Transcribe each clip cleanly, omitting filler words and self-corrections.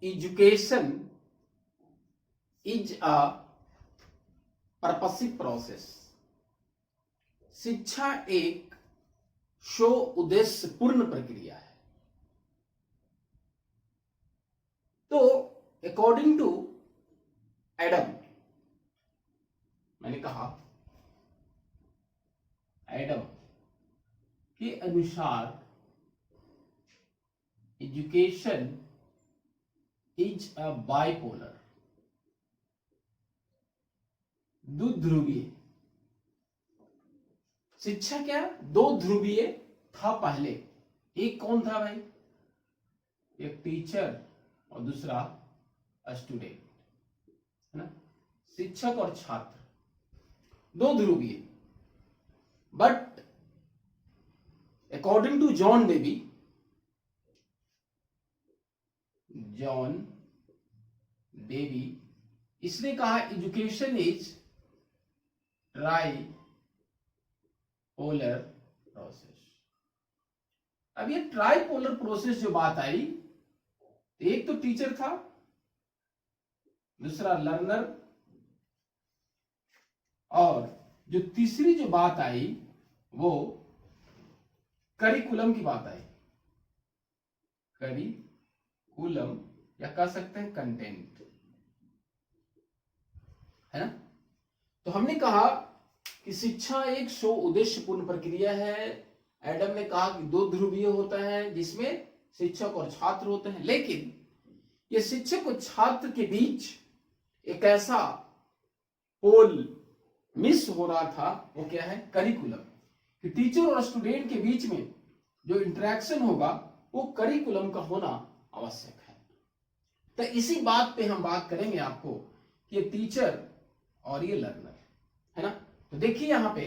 Education is a purposive process. शिक्षा एक show उद्देश्य पूर्ण प्रक्रिया है। तो अकॉर्डिंग टू एडम, मैंने कहा एडम के अनुसार एजुकेशन इज अ बाइपोलर, द्विध्रुवीय। शिक्षा क्या दो ध्रुवीय था पहले। एक कौन था भाई? एक टीचर और दूसरा स्टूडेंट, है ना, शिक्षक और छात्र, दो ध्रुवीय। But according to John Dewey, इसने कहा education is tripolar process. अब ये ट्राइपोलर प्रोसेस जो बात आई, एक तो टीचर था, दूसरा लर्नर, और जो तीसरी जो बात आई वो करिकुलम की बात आई। करिकुलम या कह सकते हैं कंटेंट, है ना। तो हमने कहा कि शिक्षा एक शो उद्देश्यपूर्ण प्रक्रिया है। एडम ने कहा कि दो ध्रुवीय होता है जिसमें शिक्षक और छात्र होते हैं, लेकिन ये शिक्षक और छात्र के बीच एक ऐसा पोल मिस हो रहा था, वो क्या है? करिकुलम। कि टीचर और स्टूडेंट के बीच में जो इंटरेक्शन होगा वो करिकुलम का होना आवश्यक है। तो इसी बात पे हम बात करेंगे आपको कि ये टीचर और ये लर्नर, है ना। तो देखिए यहां पे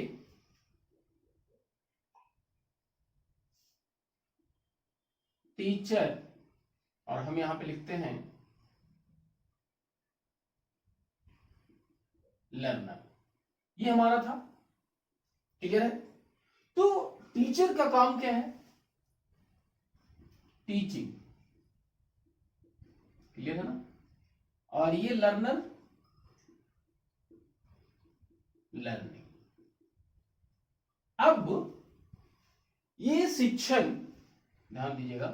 टीचर, और हम यहां पे लिखते हैं लर्नर, ये हमारा था। क्लियर है? तो टीचर का काम क्या है? टीचिंग। क्लियर है ना। और ये लर्नर लर्निंग। अब ये शिक्षण, ध्यान दीजिएगा,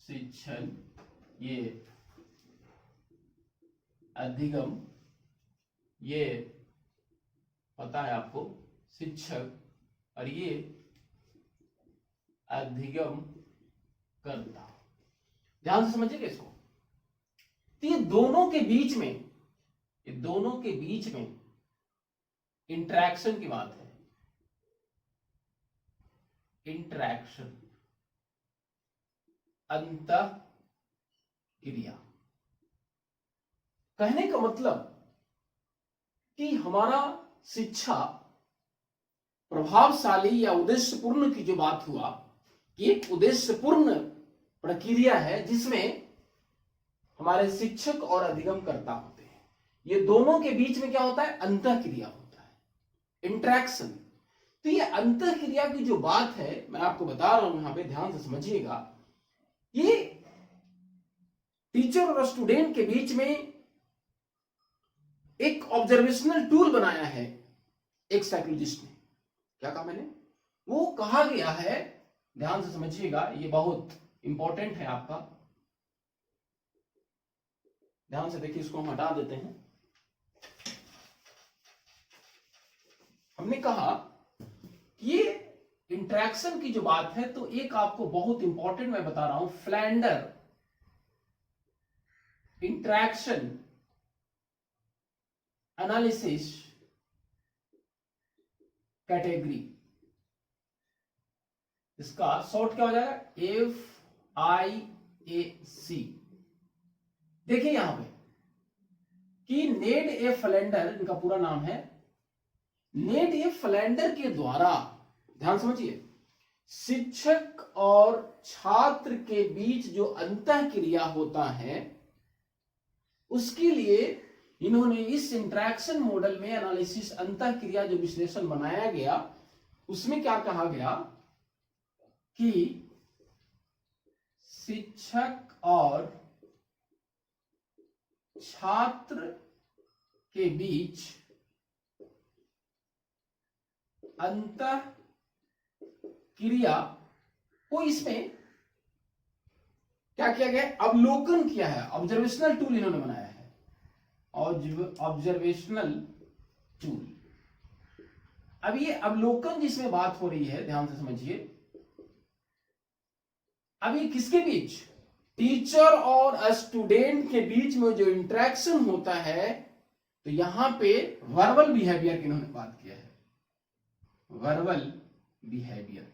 शिक्षण, ये अधिगम, ये पता है आपको शिक्षक, और ये अधिगम करता। ध्यान से समझिएगा इसको। तो ये दोनों के बीच में, ये दोनों के बीच में इंटरेक्शन की बात है। इंटरेक्शन, अंतः क्रिया। कहने का मतलब कि हमारा शिक्षा प्रभावशाली या उद्देश्यपूर्ण की जो बात हुआ कि एक उद्देश्यपूर्ण प्रक्रिया है जिसमें हमारे शिक्षक और अधिगमकर्ता होते हैं। ये दोनों के बीच में क्या होता है? अंतः क्रिया होता है, इंटरेक्शन। तो ये अंतः क्रिया की जो बात है, मैं आपको बता रहा हूं, यहां पे ध्यान से समझिएगा। ये टीचर और स्टूडेंट के बीच में एक ऑब्जर्वेशनल टूल बनाया है एक साइकोलॉजिस्ट ने। क्या कहा मैंने? वो कहा गया है, ध्यान से समझिएगा, ये बहुत इंपॉर्टेंट है आपका। ध्यान से देखिए, इसको हम हटा देते हैं। हमने कहा कि ये इंटरेक्शन की जो बात है, तो एक आपको बहुत इंपॉर्टेंट मैं बता रहा हूं, फ्लैंडर इंटरेक्शन एनालिसिस कैटेगरी। इसका शॉर्ट क्या हो जाएगा? FIAC। देखिए यहां पे कि नेड ए फ्लैंडर, इनका पूरा नाम है, नेड ए फ्लैंडर के द्वारा, ध्यान समझिए, शिक्षक और छात्र के बीच जो अंतः क्रिया होता है उसके लिए इन्होंने इस इंटरेक्शन मॉडल में एनालिसिस, अंतः क्रिया जो विश्लेषण बनाया गया, उसमें क्या कहा गया कि शिक्षक और छात्र के बीच अंतः क्रिया को इसमें क्या किया गया, अवलोकन किया है। ऑब्जर्वेशनल टूल इन्होंने बनाया है, ऑब्जर्वेशनल टूल। अब ये अवलोकन जिसमें बात हो रही है, ध्यान से समझिए। अब ये किसके बीच, टीचर और स्टूडेंट के बीच में जो इंटरेक्शन होता है, तो यहां पे वर्बल बिहेवियर की इन्होंने बात किया है, वर्बल बिहेवियर,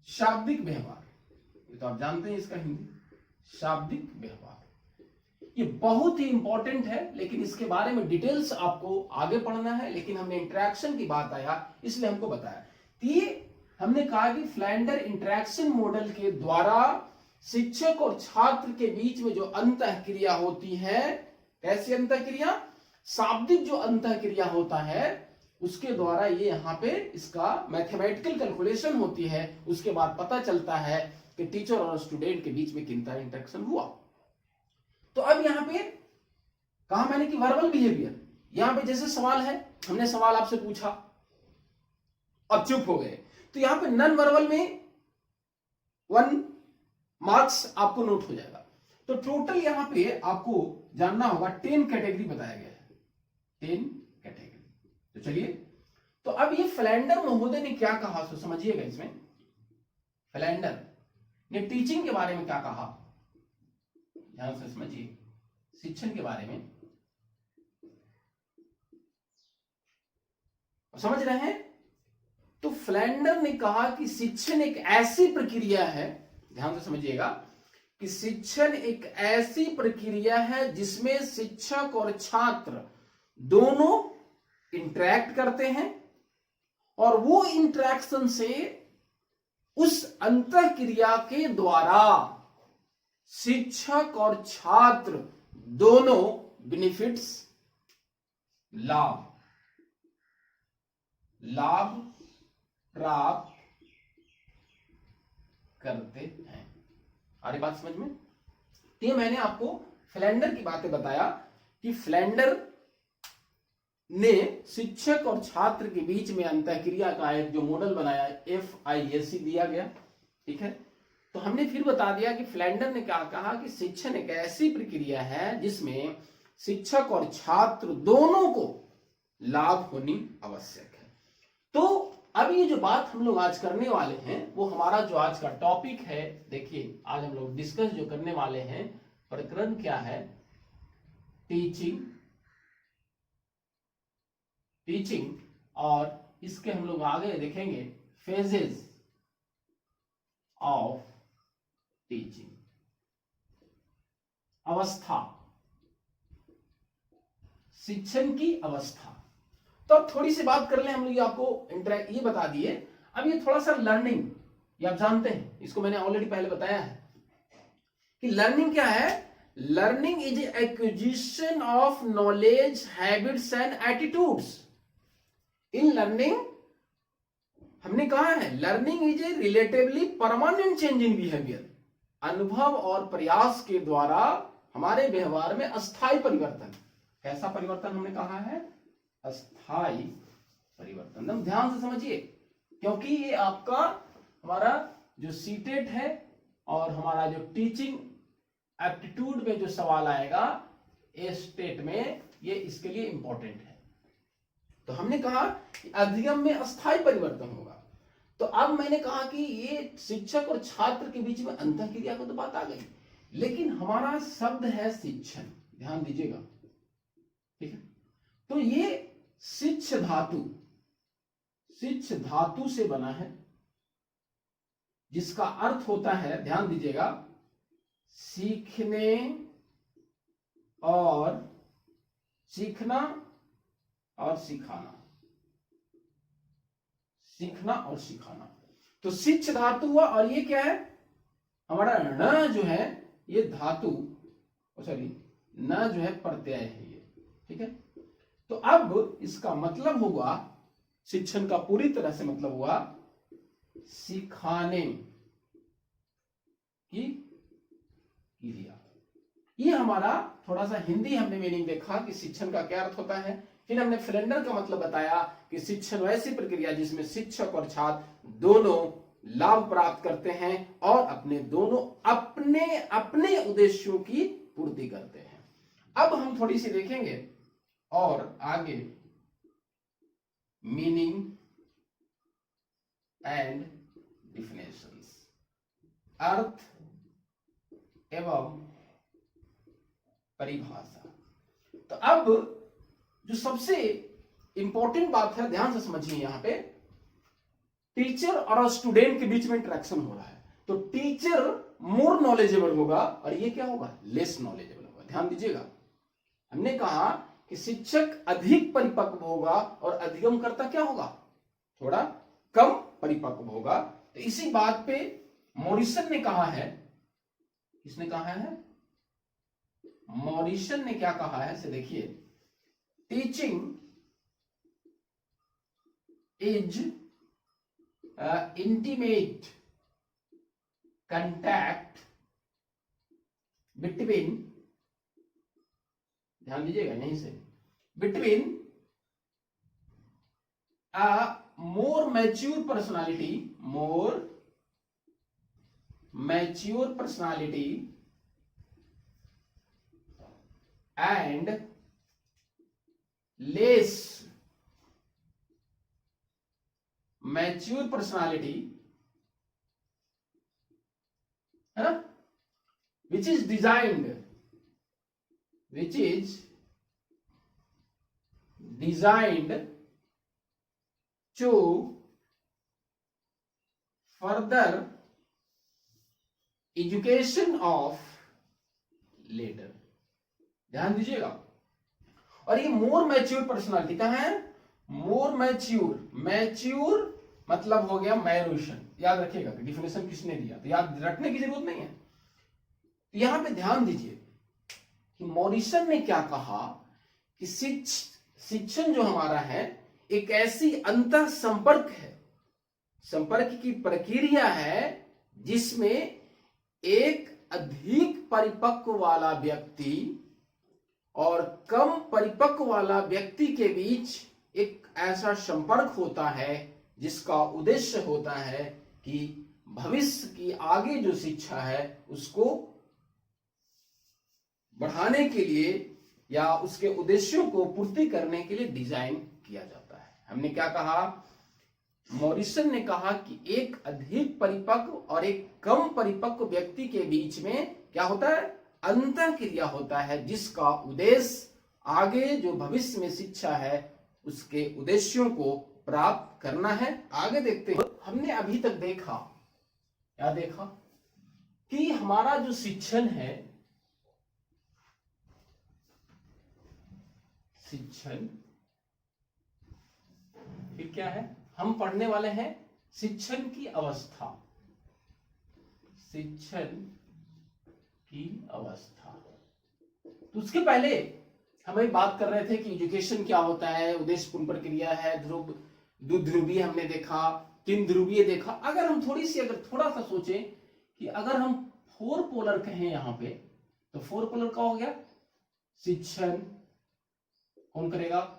शाब्दिक व्यवहार। ये तो आप जानते हैं इसका हिंदी, शाब्दिक व्यवहार। ये बहुत ही इंपॉर्टेंट है, लेकिन इसके बारे में डिटेल्स आपको आगे पढ़ना है, लेकिन हमने इंटरेक्शन की बात आया इसलिए हमको बताया। ये हमने कहा कि फ्लैंडर इंटरेक्शन मॉडल के द्वारा शिक्षक और छात्र के बीच में जो अंतःक्रिया होती है, कैसी अंतःक्रिया, शाब्दिक जो अंतःक्रिया होता है, उसके द्वारा ये यहाँ पे इसका मैथमेटिकल कैलकुलेशन होती है। उसके बाद पता चलता है कि टीचर और स्टूडेंट के बीच में कितना इंटरेक्शन हुआ। तो अब यहाँ पे कहा मैंने कि वर्बल बिहेवियर, यहां पे जैसे सवाल है, हमने सवाल आपसे पूछा, अब चुप हो गए, तो यहां पे नॉन वर्बल में 1 मार्क्स आपको नोट हो जाएगा। तो टोटल यहां पे आपको जानना होगा 10 कैटेगरी बताया गया है, 10 कैटेगरी। तो चलिए, तो अब ये फ्लैंडर महोदय ने क्या कहा, तो समझिएगा। इसमें फ्लैंडर ने टीचिंग के बारे में क्या कहा, ध्यान से समझिए, शिक्षण के बारे में समझ रहे हैं। तो फ्लैंडर ने कहा कि शिक्षण एक ऐसी प्रक्रिया है, ध्यान से समझिएगा, कि शिक्षण एक ऐसी प्रक्रिया है जिसमें शिक्षक और छात्र दोनों इंटरेक्ट करते हैं, और वो इंटरेक्शन से उस अंतःक्रिया के द्वारा शिक्षक और छात्र दोनों बेनिफिट्स, लाभ प्राप्त करते हैं। आ रही बात समझ में? ये मैंने आपको फ्लैंडर की बातें बताया कि फ्लैंडर ने शिक्षक और छात्र के बीच में अंतःक्रिया का एक जो मॉडल बनाया, FIAC दिया गया, ठीक है। तो हमने फिर बता दिया कि फ्लैंडर ने क्या कहा कि शिक्षण एक ऐसी प्रक्रिया है जिसमें शिक्षक और छात्र दोनों को लाभ होनी आवश्यक है। तो अब ये जो बात हम लोग आज करने वाले हैं, वो हमारा जो आज का टॉपिक है, देखिए आज हम लोग डिस्कस जो करने वाले हैं, प्रकरण क्या है, टीचिंग, और इसके हम लोग आगे देखेंगे फेजेस ऑफ टीचिंग, अवस्था, शिक्षण की अवस्था। तो अब थोड़ी सी बात कर ले हम लोग, आपको ये बता दिए। अब ये थोड़ा सा लर्निंग, ये आप जानते हैं, इसको मैंने ऑलरेडी पहले बताया है कि लर्निंग क्या है। Learning is acquisition of knowledge, habits and attitudes. In learning हमने कहा है, learning is a relatively permanent change in behaviour. अनुभव और प्रयास के द्वारा हमारे व्यवहार में अस्थायी परिवर्तन। कैसा परिवर्तन हमने कहा है, अस्थायी परिवर्तन। एकदम ध्यान से समझिए, क्योंकि ये आपका हमारा जो सीटेट है और हमारा जो टीचिंग एप्टीट्यूड में जो सवाल आएगा स्टेट में, ये इसके लिए इंपॉर्टेंट है। तो हमने कहा कि अधिगम में अस्थायी परिवर्तन होगा। तो अब मैंने कहा कि ये शिक्षक और छात्र के बीच में अंतःक्रिया को तो बात आ गई, लेकिन हमारा शब्द है शिक्षण, ध्यान दीजिएगा, ठीक है। तो ये शिक्ष धातु से बना है, जिसका अर्थ होता है, ध्यान दीजिएगा, सीखने और सीखना और सिखाना, सीखना और सिखाना। तो शिक्ष धातु हुआ, और ये क्या है हमारा न जो है, ये धातु, सॉरी न जो है प्रत्यय है ये, ठीक है। तो अब इसका मतलब होगा, शिक्षण का पूरी तरह से मतलब हुआ सिखाने, की क्रिया। ये हमारा थोड़ा सा हिंदी हमने मीनिंग देखा कि शिक्षण का क्या अर्थ होता है। फिर हमने फ्लेंडर का मतलब बताया कि शिक्षण वैसी प्रक्रिया जिसमें शिक्षक और छात्र दोनों लाभ प्राप्त करते हैं और अपने अपने उद्देश्यों की पूर्ति करते हैं। अब हम थोड़ी सी देखेंगे और आगे मीनिंग एंड डिफिनेशंस, अर्थ एवं परिभाषा। तो अब जो सबसे इंपॉर्टेंट बात है, ध्यान से समझिए, यहां पे टीचर और स्टूडेंट के बीच में इंटरेक्शन हो रहा है। तो टीचर मोर नॉलेजेबल होगा और ये क्या होगा, लेस नॉलेजेबल होगा। ध्यान दीजिएगा, हमने कहा कि शिक्षक अधिक परिपक्व होगा और अधिगमकर्ता क्या होगा, थोड़ा कम परिपक्व होगा। तो इसी बात पे मॉरिसन ने कहा है, किसने कहा है, मॉरिसन ने क्या कहा है, से देखिए, teaching is intimate contact between, ध्यान दीजिएगा यहीं से, between a more mature personality and less mature personality, है ना, which is designed to further education of later। ध्यान दीजिएगा, और ये मोर मैच्योर पर्सनालिटी कहां है, मोर मैच्योर मतलब हो गया मैरूशन। याद रखिएगा, डिफिनेशन किसने दिया, तो याद रखने की जरूरत नहीं है। तो यहां पे ध्यान दीजिए कि मॉरिसन ने क्या कहा कि शिक्षण जो हमारा है एक ऐसी अंतः संपर्क है, संपर्क की प्रक्रिया है जिसमें एक अधिक परिपक्व वाला व्यक्ति और कम परिपक्व वाला व्यक्ति के बीच एक ऐसा संपर्क होता है जिसका उद्देश्य होता है कि भविष्य की आगे जो शिक्षा है उसको बढ़ाने के लिए या उसके उद्देश्यों को पूर्ति करने के लिए डिजाइन किया जाता है। हमने क्या कहा, मॉरिसन ने कहा कि एक अधिक परिपक्व और एक कम परिपक्व व्यक्ति के बीच में क्या होता है, अंतर क्रिया होता है जिसका उद्देश्य आगे जो भविष्य में शिक्षा है उसके उद्देश्यों को प्राप्त करना है। आगे देखते हैं, हमने अभी तक देखा, क्या देखा कि हमारा जो शिक्षण है, शिक्षण फिर क्या है, हम पढ़ने वाले हैं शिक्षण की अवस्था, शिक्षण की अवस्था। तो उसके पहले हमें बात कर रहे थे कि एजुकेशन क्या होता है, उद्देश्यपूर्ण प्रक्रिया है, द्विध्रुवीय हमने देखा, तीन ध्रुवीय देखा। अगर हम थोड़ा सा सोचें कि अगर हम फोर पोलर कहें यहां पे, तो फोर पोलर का हो गया शिक्षण, कौन करेगा,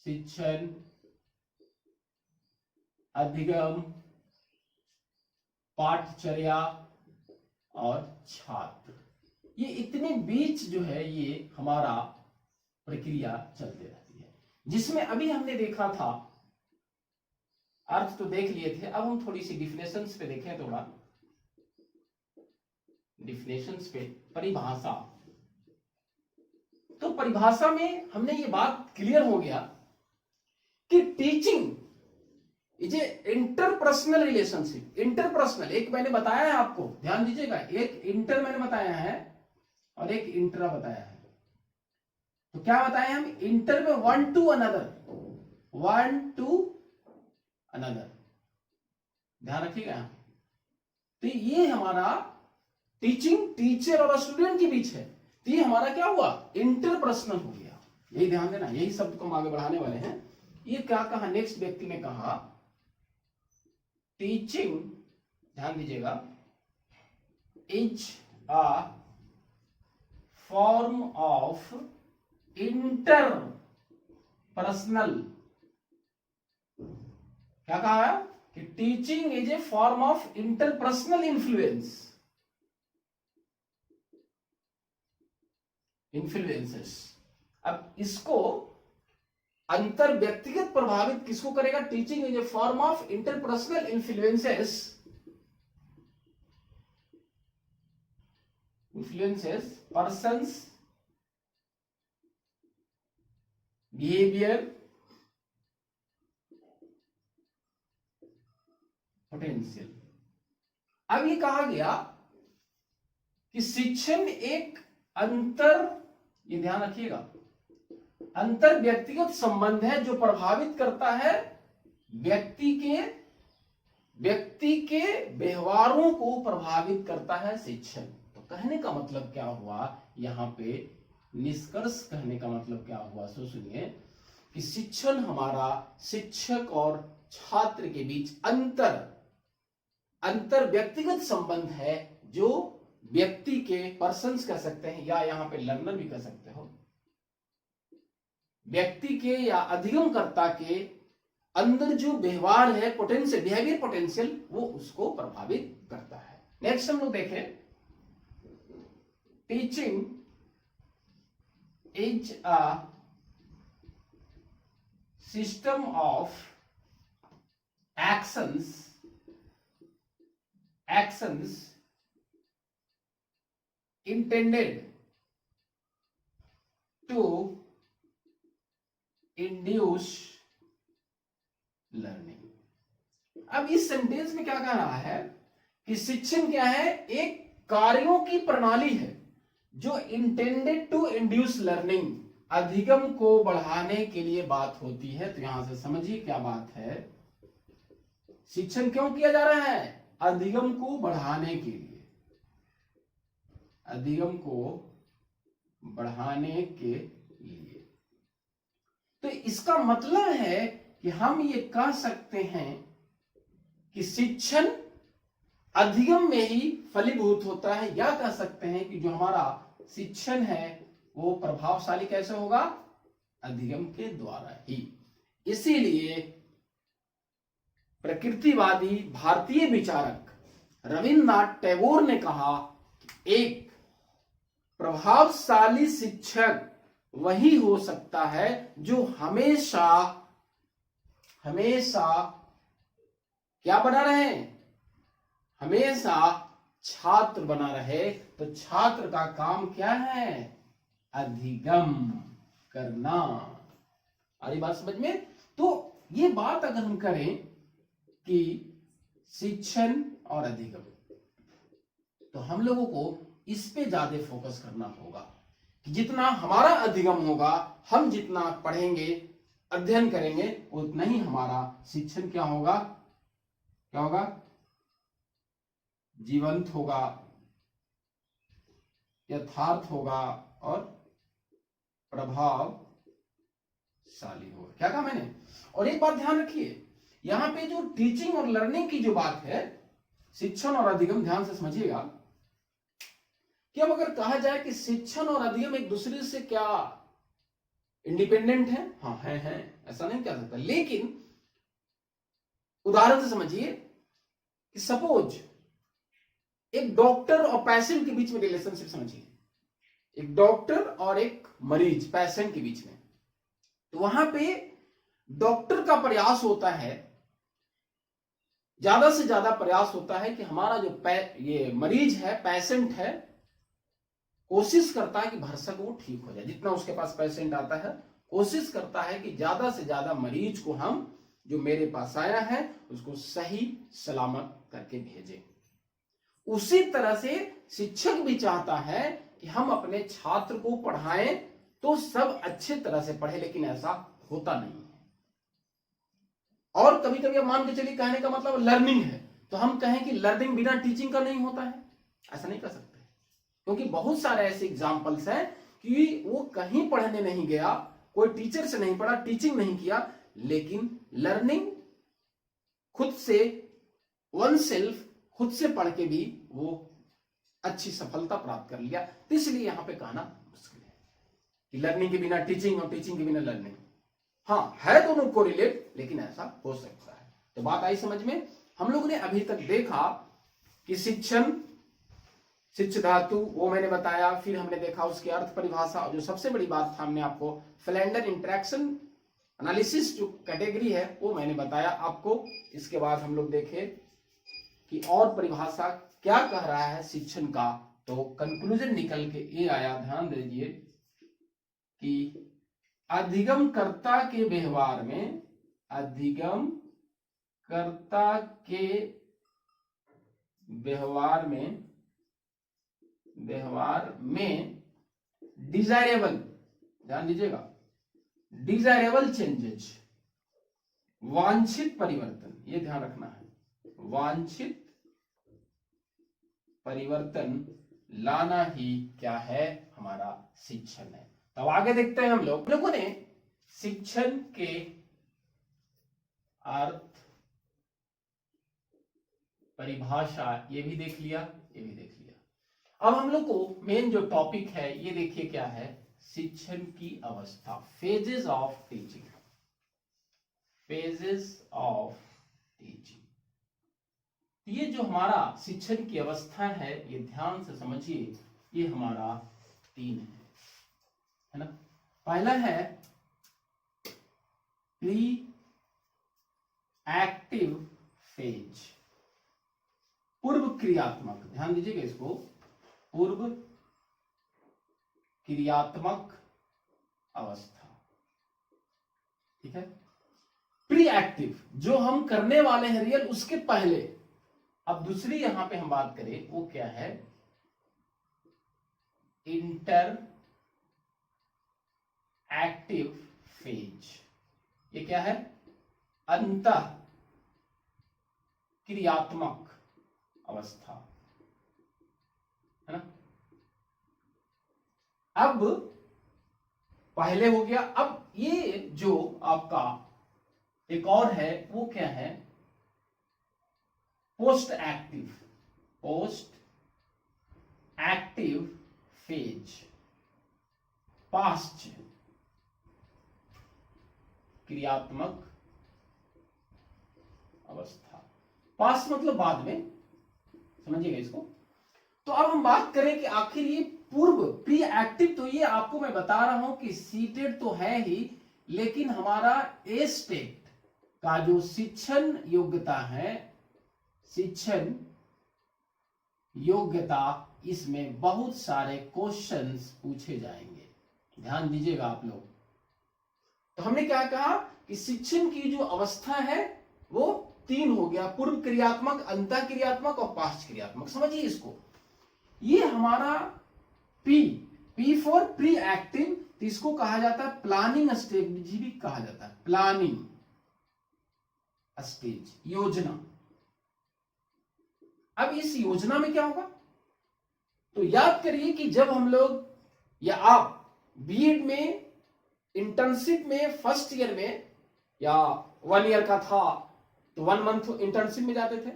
शिक्षण, अधिगम, पाठचर्या और छात्र। ये इतने बीच जो है ये हमारा प्रक्रिया चलते रहती है, जिसमें अभी हमने देखा था, अर्थ तो देख लिए थे। अब हम थोड़ी सी डिफिनेशंस पे देखें, थोड़ा डिफिनेशंस पे, परिभाषा। तो परिभाषा में हमने ये बात क्लियर हो गया कि teaching is a interpersonal relationship. Interpersonal, एक मैंने बताया है आपको, ध्यान दीजिएगा, एक इंटर मैंने बताया है और एक इंट्रा बताया है। तो क्या बताया हम, इंटर में वन टू अनदर, ध्यान रखिएगा। तो ये हमारा टीचिंग टीचर और स्टूडेंट के बीच है, तो ये हमारा क्या हुआ, इंटरपर्सनल हो गया। यही ध्यान देना, यही शब्द को हम आगे बढ़ाने वाले हैं। ये क्या कहा, नेक्स्ट व्यक्ति ने कहा टीचिंग ध्यान दीजिएगा, is a form of inter personal, क्या कहा है कि teaching is a form of interpersonal influences. अब इसको अंतर व्यक्तिगत प्रभावित किसको करेगा? Teaching is a form of interpersonal influences persons behaviour, potential. अब ये कहा गया कि शिक्षण एक ये ध्यान रखिएगा, अंतर व्यक्तिगत संबंध है जो प्रभावित करता है व्यक्ति के व्यवहारों को प्रभावित करता है शिक्षण। तो कहने का मतलब क्या हुआ यहां पे, निष्कर्ष कहने का मतलब क्या हुआ, सो सुनिए कि शिक्षण हमारा शिक्षक और छात्र के बीच अंतर व्यक्तिगत संबंध है जो व्यक्ति के, पर्सन्स कह सकते हैं या यहां पे लर्नर भी कह सकते हो, व्यक्ति के या अधिगमकर्ता के अंदर जो व्यवहार है, पोटेंशियल, बिहेवियर पोटेंशियल, वो उसको प्रभावित करता है। नेक्स्ट हम लोग देखें, teaching is a system of actions intended to induce learning। अब इस सेंटेंस में क्या कह रहा है कि शिक्षण क्या है? एक कार्यों की प्रणाली है जो इंटेंडेड टू इंड्यूस लर्निंग, अधिगम को बढ़ाने के लिए बात होती है। तो यहां से समझिए क्या बात है, शिक्षण क्यों किया जा रहा है? अधिगम को बढ़ाने के लिए, अधिगम को बढ़ाने के लिए। तो इसका मतलब है कि हम ये कह सकते हैं कि शिक्षण अधिगम में ही फलीभूत होता है, या कह सकते हैं कि जो हमारा शिक्षण है वो प्रभावशाली कैसे होगा? अधिगम के द्वारा ही। इसीलिए प्रकृतिवादी भारतीय विचारक रविन्द्रनाथ टैगोर ने कहा कि एक प्रभावशाली शिक्षक वही हो सकता है जो हमेशा क्या बना रहे? हमेशा छात्र बना रहे। तो छात्र का काम क्या है? अधिगम करना। आ रही बात समझ में? तो ये बात अगर हम करें कि शिक्षण और अधिगम, तो हम लोगों को इस पे ज्यादा फोकस करना होगा कि जितना हमारा अधिगम होगा, हम जितना पढ़ेंगे, अध्ययन करेंगे, उतना ही हमारा शिक्षण क्या होगा? जीवंत होगा, यथार्थ होगा और प्रभावशाली होगा। क्या कहा मैंने? और एक बात ध्यान रखिए, यहां पे जो टीचिंग और लर्निंग की जो बात है, शिक्षण और अधिगम, ध्यान से समझिएगा कि अब अगर कहा जाए कि शिक्षण और अधिगम एक दूसरे से क्या इंडिपेंडेंट है? हाँ है, ऐसा नहीं कह सकता। लेकिन उदाहरण से समझिए कि सपोज एक डॉक्टर और पेशेंट के बीच में रिलेशनशिप समझिए, एक डॉक्टर और एक मरीज, पेशेंट के बीच में। तो वहां पे डॉक्टर का प्रयास होता है, ज्यादा से ज्यादा प्रयास होता है कि हमारा जो ये मरीज है, पेशेंट है, कोशिश करता है कि भरसक वो ठीक हो जाए। जितना उसके पास पेशेंट आता है, कोशिश करता है कि ज्यादा से ज्यादा मरीज को हम, जो मेरे पास आया है, उसको सही सलामत करके भेजें। उसी तरह से शिक्षक भी चाहता है कि हम अपने छात्र को पढ़ाएं तो सब अच्छे तरह से पढ़े, लेकिन ऐसा होता नहीं है। और कभी कभी आप मान के चलिए, कहने का मतलब लर्निंग है, तो हम कहें कि लर्निंग बिना टीचिंग का नहीं होता है, ऐसा नहीं कर सकते, क्योंकि बहुत सारे ऐसे एग्जाम्पल्स हैं कि वो कहीं पढ़ने नहीं गया, कोई टीचर से नहीं पढ़ा, टीचिंग नहीं किया, लेकिन लर्निंग खुद से, वन सेल्फ, खुद से पढ़ के भी वो अच्छी सफलता प्राप्त कर लिया। तो इसलिए यहां पे कहना मुश्किल है कि लर्निंग के बिना टीचिंग और टीचिंग के बिना लर्निंग, हाँ है दोनों को रिलेट, लेकिन ऐसा हो सकता है। तो बात आई समझ में। हम लोग ने अभी तक देखा कि शिक्षण, शिक्ष धातु वो मैंने बताया, फिर हमने देखा उसकी अर्थ परिभाषा, और जो सबसे बड़ी बात था हमने आपको फ्लैंडर इंटरेक्शन एनालिसिस जो कैटेगरी है वो मैंने बताया आपको। इसके बाद हम लोग देखे कि और परिभाषा क्या कह रहा है शिक्षण का, तो कंक्लूजन निकल के ये आया, ध्यान दीजिए कि अधिगम कर्ता के व्यवहार में, अधिगम कर्ता के व्यवहार में डिजायरेबल, ध्यान दीजिएगा, डिजायरेबल चेंजेज, वांछित परिवर्तन, ये ध्यान रखना है, वांछित परिवर्तन लाना ही क्या है, हमारा शिक्षण है। तब आगे देखते हैं हम लोगों ने शिक्षण के अर्थ परिभाषा ये भी देख लिया, ये भी देख लिया। अब हम लोग को मेन जो टॉपिक है ये देखिए क्या है, शिक्षण की अवस्था, phases of teaching, phases of teaching. ये जो हमारा शिक्षण की अवस्था है ये ध्यान से समझिए, ये हमारा 3 है ना। पहला है प्री एक्टिव फेज, पूर्व क्रियात्मक, ध्यान दीजिएगा इसको, पूर्व क्रियात्मक अवस्था, ठीक है। प्री एक्टिव जो हम करने वाले हैं रियल, उसके पहले। अब दूसरी यहां पे हम बात करें वो क्या है, इंटर एक्टिव फेज, ये क्या है, अंतः क्रियात्मक अवस्था, है ना। अब पहले हो गया, अब ये जो आपका एक और है वो क्या है, post active, post active phase, past क्रियात्मक अवस्था। पास्ट मतलब बाद में, समझिएगा इसको। तो अब हम बात करें कि आखिर ये पूर्व प्री एक्टिव, तो ये आपको मैं बता रहा हूं कि सीटेड तो है ही, लेकिन हमारा ए स्टेट का जो शिक्षण योग्यता है, शिक्षण योग्यता, इसमें बहुत सारे क्वेश्चंस पूछे जाएंगे, ध्यान दीजिएगा आप लोग। तो हमने क्या कहा कि शिक्षण की जो अवस्था है वो 3 हो गया, पूर्व क्रियात्मक, अंतः क्रियात्मक और पास्ट क्रियात्मक। समझिए इसको, ये हमारा पी फॉर प्री एक्टिव, तो इसको कहा जाता है प्लानिंग स्टेज भी कहा जाता है, प्लानिंग स्टेज, योजना। अब इस योजना में क्या होगा, तो याद करिए कि जब हम लोग या आप बीएड में इंटर्नशिप में फर्स्ट ईयर में या 1 ईयर का था तो 1 मंथ इंटर्नशिप में जाते थे,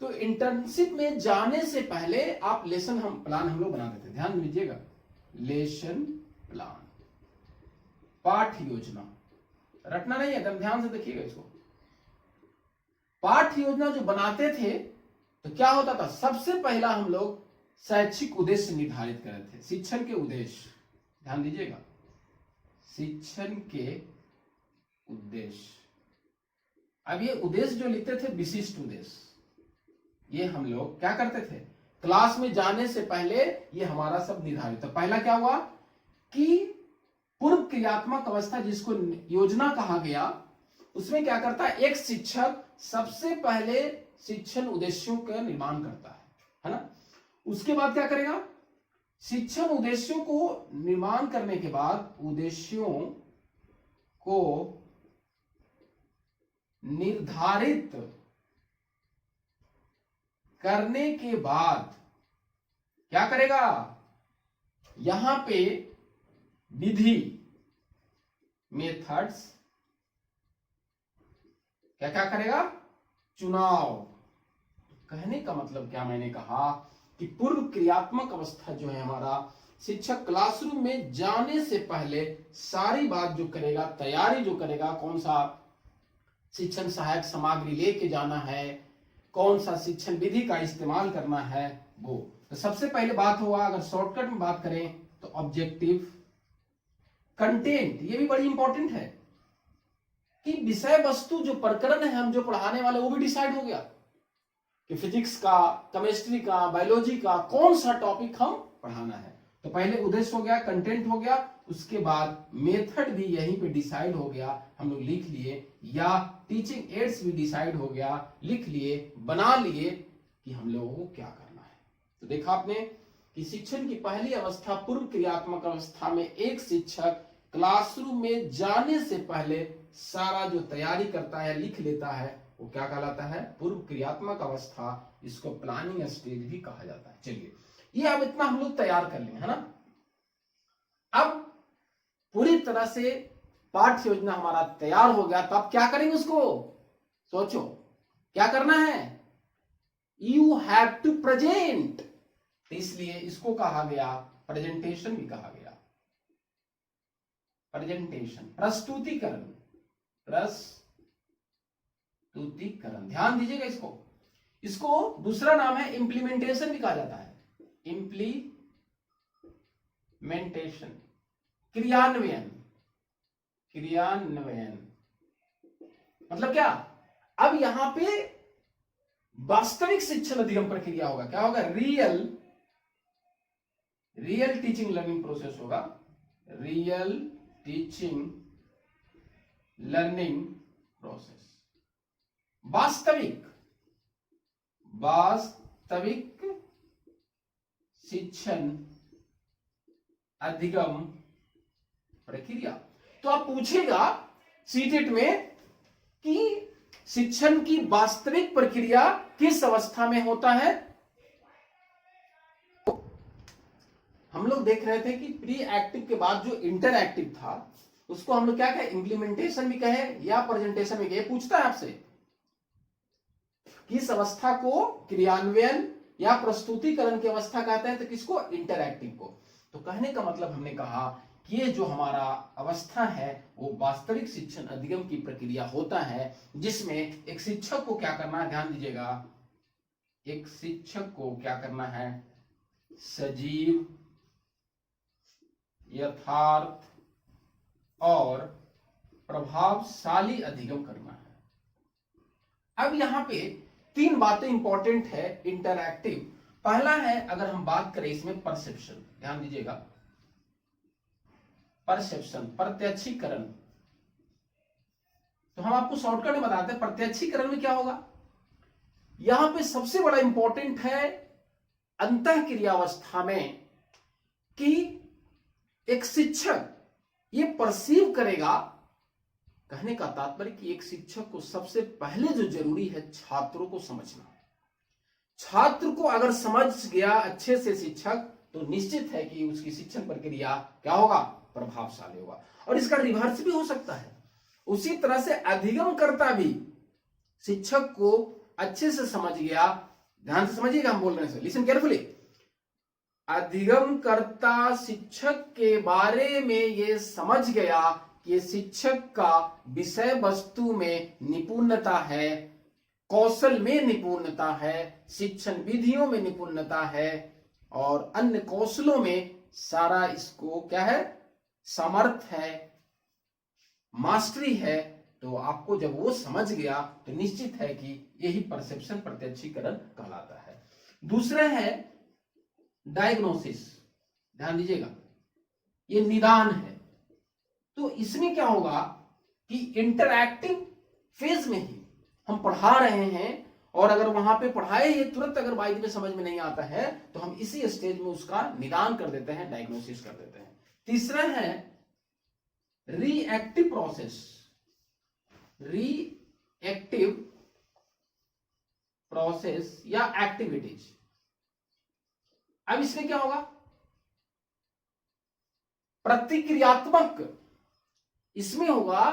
तो इंटर्नशिप में जाने से पहले आप लेसन प्लान हम लोग बनाते थे, ध्यान दीजिएगा, लेसन प्लान, पाठ योजना रटना नहीं है, एकदम ध्यान से देखिएगा इसको। पाठ योजना जो बनाते थे तो क्या होता था, सबसे पहला हम लोग शैक्षिक उद्देश्य निर्धारित करते थे, शिक्षण के उद्देश्य, ध्यान दीजिएगा, शिक्षण के उद्देश्य। अब ये उद्देश्य जो लिखते थे, विशिष्ट उद्देश्य, ये हम लोग क्या करते थे, क्लास में जाने से पहले ये हमारा सब निर्धारित था। पहला क्या हुआ कि पूर्व क्रियात्मक अवस्था जिसको योजना कहा गया, उसमें क्या करता है, एक शिक्षक सबसे पहले शिक्षण उद्देश्यों का निर्माण करता है ना। उसके बाद क्या करेगा, शिक्षण उद्देश्यों को निर्माण करने के बाद, उद्देश्यों को निर्धारित करने के बाद क्या करेगा, यहां पे विधि, मेथड्स, क्या क्या करेगा, चुनाव कहने का मतलब क्या, मैंने कहा कि पूर्व क्रियात्मक अवस्था जो है हमारा, शिक्षक क्लासरूम में जाने से पहले सारी बात जो करेगा, तैयारी जो करेगा, कौन सा शिक्षण सहायक सामग्री लेके जाना है, कौन सा शिक्षण विधि का इस्तेमाल करना है, वो तो सबसे पहले बात हुआ। अगर शॉर्टकट में बात करें तो ऑब्जेक्टिव, कंटेंट, ये भी बड़ी इंपॉर्टेंट है कि विषय वस्तु जो प्रकरण है हम जो पढ़ाने वाले वो भी डिसाइड हो गया कि फिजिक्स का, केमिस्ट्री का, बायोलॉजी का कौन सा टॉपिक हम पढ़ाना है। तो पहले उद्देश्य हो गया, कंटेंट हो गया, उसके बाद मेथड भी यहीं पे डिसाइड हो गया, हम लोग लिख लिए, या टीचिंग एड्स भी डिसाइड हो गया, लिख लिए, बना लिए कि हम लोगों को क्या करना है। तो देखा आपने कि शिक्षण की पहली अवस्था पूर्व क्रियात्मक अवस्था में एक शिक्षक क्लासरूम में जाने से पहले सारा जो तैयारी करता है, लिख लेता है, वो क्या कहलाता है, पूर्व क्रियात्मक अवस्था। इसको प्लानिंग स्टेज भी कहा जाता है। चलिए, ये अब इतना हम लोग तैयार कर लेंगे, है ना। अब पूरी तरह से पाठ्य योजना हमारा तैयार हो गया, तो अब क्या करेंगे उसको, सोचो क्या करना है, यू हैव टू प्रेजेंट। इसलिए इसको कहा गया प्रेजेंटेशन भी कहा गया, प्रेजेंटेशन, प्रस्तुतिकरण, प्रस्तुतिकरण। ध्यान दीजिएगा इसको, इसको दूसरा नाम है इंप्लीमेंटेशन भी कहा जाता है, इंप्लीमेंटेशन, क्रियान्वयन, क्रियान्वयन मतलब क्या, अब यहां पे वास्तविक शिक्षण अधिगम प्रक्रिया होगा, क्या होगा, रियल टीचिंग लर्निंग प्रोसेस होगा, रियल टीचिंग लर्निंग प्रोसेस, वास्तविक शिक्षण अधिगम प्रक्रिया। तो आप पूछेगा सीटेट में कि शिक्षण की वास्तविक प्रक्रिया किस अवस्था में होता है। हम लोग देख रहे थे कि प्री एक्टिव के बाद जो इंटर एक्टिव था उसको हम लोग क्या कहे, इंप्लीमेंटेशन भी कहे या प्रेजेंटेशन भी कहे। पूछता है आपसे किस अवस्था को क्रियान्वयन या प्रस्तुतिकरण की अवस्था कहते हैं, तो किसको, इंटरएक्टिव को। तो कहने का मतलब हमने कहा कि ये जो हमारा अवस्था है वो वास्तविक शिक्षण अधिगम की प्रक्रिया होता है, जिसमें एक शिक्षक को क्या करना है, ध्यान दीजिएगा, एक शिक्षक को क्या करना है, सजीव, यथार्थ और प्रभावशाली अधिगम करना है। अब यहां पे तीन बातें इंपॉर्टेंट है इंटरएक्टिव। पहला है, अगर हम बात करें इसमें परसेप्शन, ध्यान दीजिएगा, परसेप्शन, प्रत्यक्षीकरण। तो हम आपको शॉर्टकट में बताते हैं प्रत्यक्षीकरण में क्या होगा। यहां पे सबसे बड़ा इंपॉर्टेंट है अंतः क्रियावस्था में कि एक शिक्षक ये परसीव करेगा। कहने का तात्पर्य कि एक शिक्षक को सबसे पहले जो जरूरी है छात्रों को समझना। छात्र को अगर समझ गया अच्छे से शिक्षक, तो निश्चित है कि उसकी शिक्षण प्रक्रिया क्या होगा, प्रभावशाली होगा। और इसका रिवर्स भी हो सकता है। उसी तरह से अधिगमकर्ता भी शिक्षक को अच्छे से समझ गया, ध्यान से समझिएगा हम बोल रहे हैं, लिसन केयरफुली। अधिगमकर्ता शिक्षक के बारे में ये समझ गया कि शिक्षक का विषय वस्तु में निपुणता है, कौशल में निपुणता है, शिक्षण विधियों में निपुणता है और अन्य कौशलों में सारा इसको क्या है, समर्थ है, मास्टरी है। तो आपको जब वो समझ गया तो निश्चित है कि यही परसेप्शन, प्रत्यक्षीकरण कहलाता है। दूसरा है डायग्नोसिस, ध्यान दीजिएगा, ये निदान है। तो इसमें क्या होगा कि इंटरएक्टिव फेज में ही हम पढ़ा रहे हैं और अगर वहां पे पढ़ाए ये तुरंत अगर बाइक में समझ में नहीं आता है तो हम इसी स्टेज में उसका निदान कर देते हैं, डायग्नोसिस कर देते हैं। तीसरा है रिएक्टिव प्रोसेस, रिएक्टिव प्रोसेस या एक्टिविटीज। अब इसमें क्या होगा, प्रतिक्रियात्मक। इसमें होगा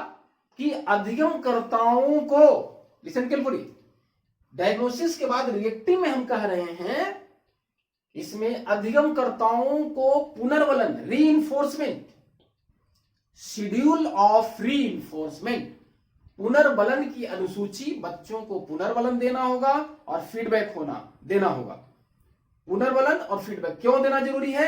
कि अधिगमकर्ताओं को, लिसन केयरफुली, डायग्नोसिस के बाद रिएक्टिव में हम कह रहे हैं इसमें अधिगमकर्ताओं को पुनर्वलन, रीइंफोर्समेंट, शेड्यूल ऑफ रीइंफोर्समेंट, पुनर्बलन की अनुसूची, बच्चों को पुनर्बलन देना होगा और फीडबैक देना होगा। पुनर्बलन और फीडबैक क्यों देना जरूरी है?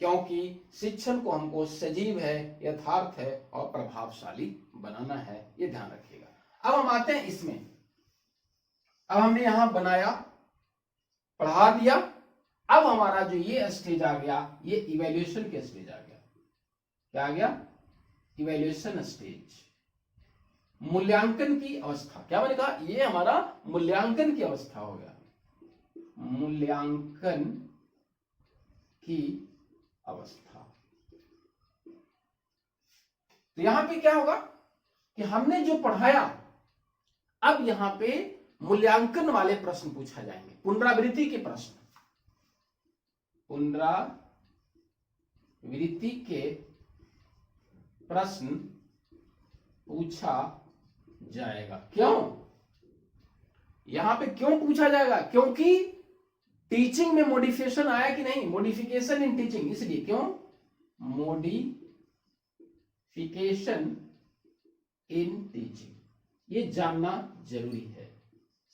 क्योंकि शिक्षण को हमको सजीव है, यथार्थ है और प्रभावशाली बनाना है, ये ध्यान रखिएगा। अब हम आते हैं इसमें, अब हमने यहां बनाया, पढ़ा दिया, अब हमारा जो ये स्टेज आ गया, ये इवैल्यूएशन के स्टेज आ गया। क्या आ गया? इवैल्यूएशन स्टेज, मूल्यांकन की अवस्था। क्या मैंने कहा? ये हमारा मूल्यांकन की अवस्था हो गया, मूल्यांकन की अवस्था। तो यहां पे क्या होगा कि हमने जो पढ़ाया, अब यहां पे मूल्यांकन वाले प्रश्न पूछा जाएंगे, पुनरावृत्ति के प्रश्न, पुनरावृत्ति के प्रश्न पूछा जाएगा। क्यों? यहां पे क्यों पूछा जाएगा? क्योंकि टीचिंग में मॉडिफिकेशन आया कि नहीं, मॉडिफिकेशन इन टीचिंग, इसलिए। क्यों? मॉडिफिकेशन इन टीचिंग, ये जानना जरूरी है।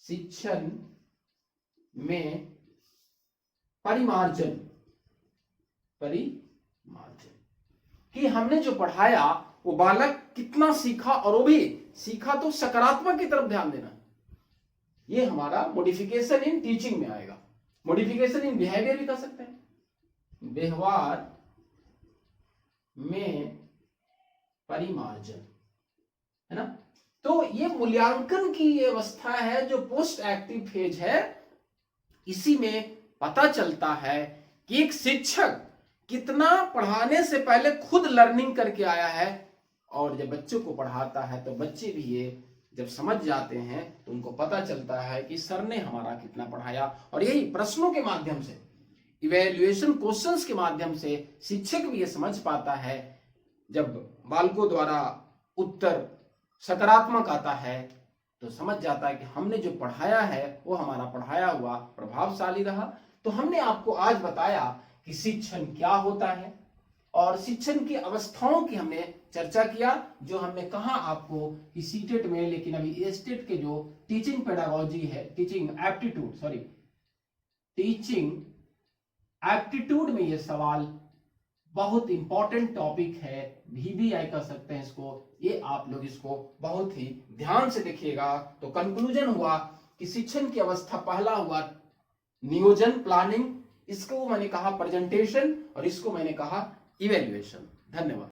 शिक्षण में परिमार्जन कि हमने जो पढ़ाया वो बालक कितना सीखा, और वो भी सीखा तो सकारात्मक की तरफ ध्यान देना, ये हमारा मॉडिफिकेशन इन टीचिंग में आएगा। मॉडिफिकेशन इन बिहेवियर भी कर सकते हैं, व्यवहार में परिमार्जन, है ना। तो ये मूल्यांकन की अवस्था है जो पोस्ट एक्टिव फेज है। इसी में पता चलता है कि एक शिक्षक कितना पढ़ाने से पहले खुद लर्निंग करके आया है, और जब बच्चों को पढ़ाता है तो बच्चे भी ये जब समझ जाते हैं तो उनको पता चलता है कि सर ने हमारा कितना पढ़ाया। और यही प्रश्नों के माध्यम से, इवैल्यूएशन क्वेश्चंस के माध्यम से शिक्षक भी ये समझ पाता है, जब बालकों द्वारा उत्तर सकारात्मक आता है तो समझ जाता है कि हमने जो पढ़ाया है वो हमारा पढ़ाया हुआ प्रभावशाली रहा। तो हमने आपको आज बताया कि शिक्षण क्या होता है, और शिक्षण की अवस्थाओं की हमने चर्चा किया, जो हमने कहा आपको कि सीटेट में, लेकिन अभी एस्टेट के जो टीचिंग पेडागोजी है, टीचिंग एप्टीट्यूड में ये सवाल बहुत इंपॉर्टेंट टॉपिक है, VBI कर सकते हैं इसको, ये आप लोग इसको बहुत ही ध्यान से देखिएगा। तो कंक्लूजन हुआ कि शिक्षण की अवस्था पहला हुआ नियोजन, प्लानिंग, इसको मैंने कहा प्रेजेंटेशन, और इसको मैंने कहा इवैल्यूएशन। धन्यवाद।